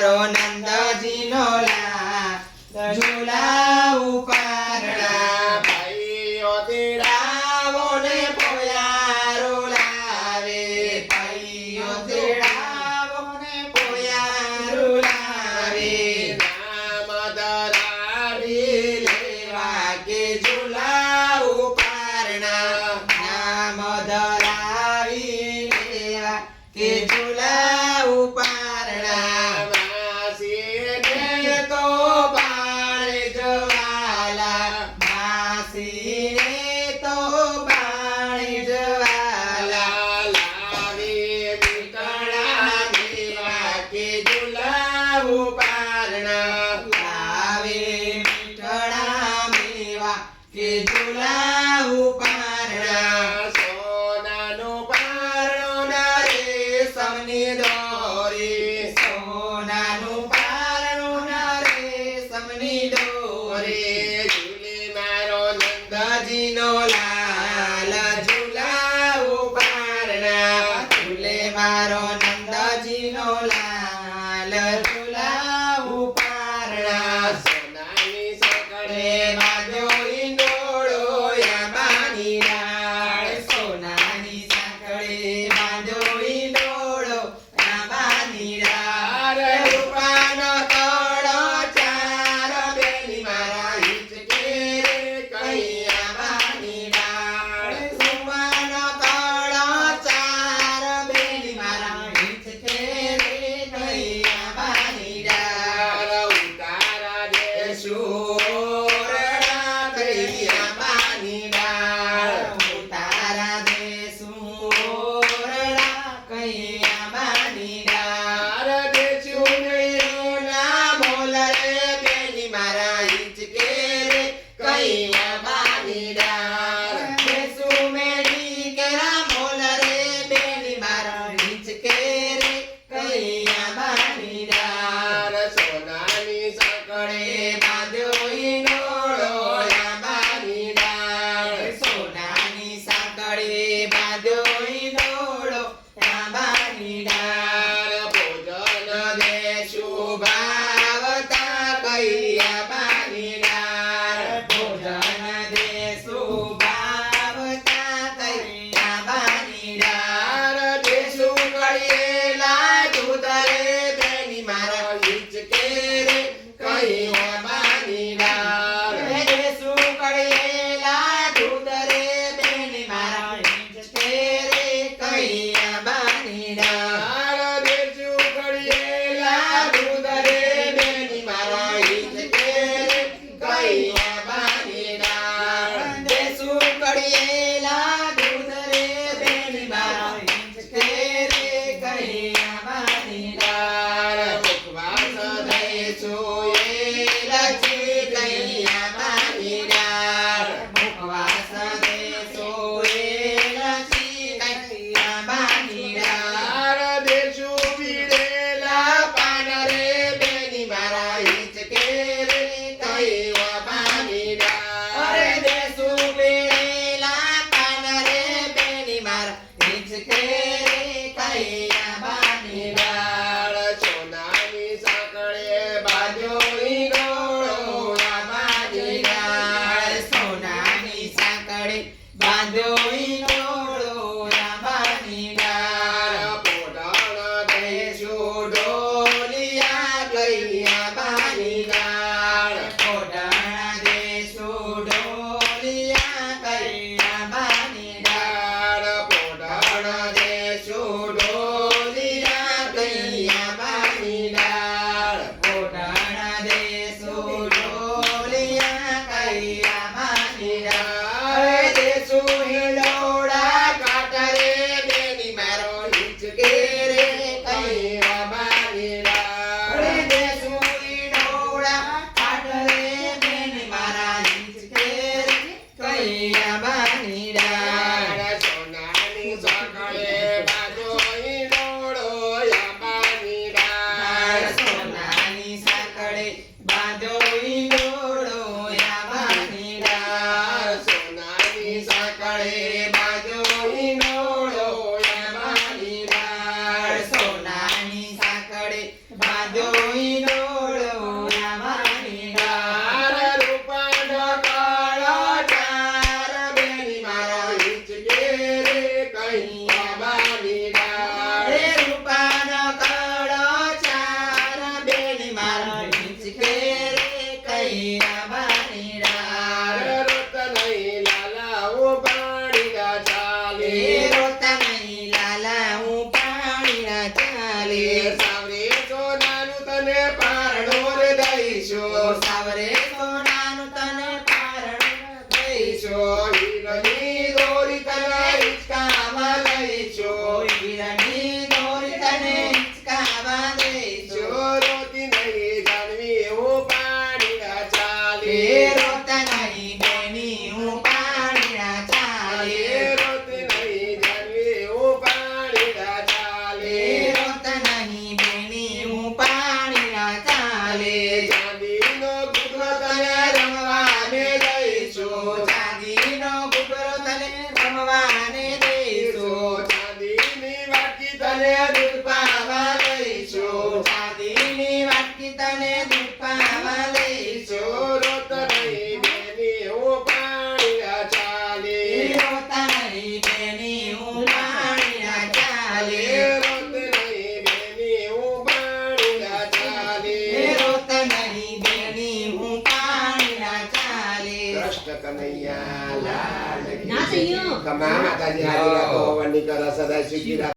મારો નંદજીનો લાલ ઝૂલાવું પારણા ભાઈઓ તેડાવો ને પોયારો લાવે ભાઈઓ તેડાવો ને પોયારો લાવે નામ ધરાવી લેવા કે ઝૂલાવું પારણા નામ ધરાવી લેવા કે ઝૂલાવું પારણા માસીને તો બાળ જવાલા માસીને તો બાળ જવાલા લાવી કણા દેવા કે ઝૂલાવું પારણા લાવે મીઠડા મેવા કે ઝૂલાવું પારણા સોનાનું પારણું ના રેશમની દોરી સોનાનું પારણું ના રેશમની દોરી ઝૂલી મારો નંદજીનો લાલ ઝૂલાવું પારણા ઝૂલે મારો નંદજીનો લાલ ઝૂલાવું પારણા સોનાની સકડે રે બાજો ઈંડોળો યામાની ડાળ સોનાની સાંકળે બાજો ઈંડોળો યામાની ડાળ રૂપાનો તોડો ચાર બેલી મારા હિચકે રે કૈયામાની ડાળ રૂપાનો તોડો ચાર બેલી મારા હિચકે રે ચાલે સાવરે સોનાનું તને પારણું રે દઈશું સાવરે સોનાનું તને પારણું દઈશું હીરની દોરી તને હિંચકામાં લઈશું હીરાની દોરી તને હિંચકામાં દઈશું રોતી નહીં જાનવી હું પાણીના ચાલે રોતા નહીં બેની હું પાણીના ચાલે રોતી નહીં જાનવી હું પાણીના ચાલે રોતા નહીં બેની હું પાણીના ચાલે ચાંદીનો ઘૂંઘરો તને રમવાને દઈશું ચાંદીનો ઘૂંઘરો તને રમવાને દઈશું ચાંદીની વાટકી તને તને દૂધ પાવા લઈશું ચાંદીની વાટકી તને દૂધ પાવા લઈશું રોત નહીં બેની હું પાણીના ચાલે રોતા નહીં બેની હું પાણીના ચાલે રોત નહીં બેની હું પાણીના ચાલે રોતા નહીં બેની હું પાણીના ચાલે કૃષ્ણ કનૈયા લાલ કી ના જય. થયું. કમા માતાજી હાજરી રાખો વંડી કરો સદા સુખી રાખો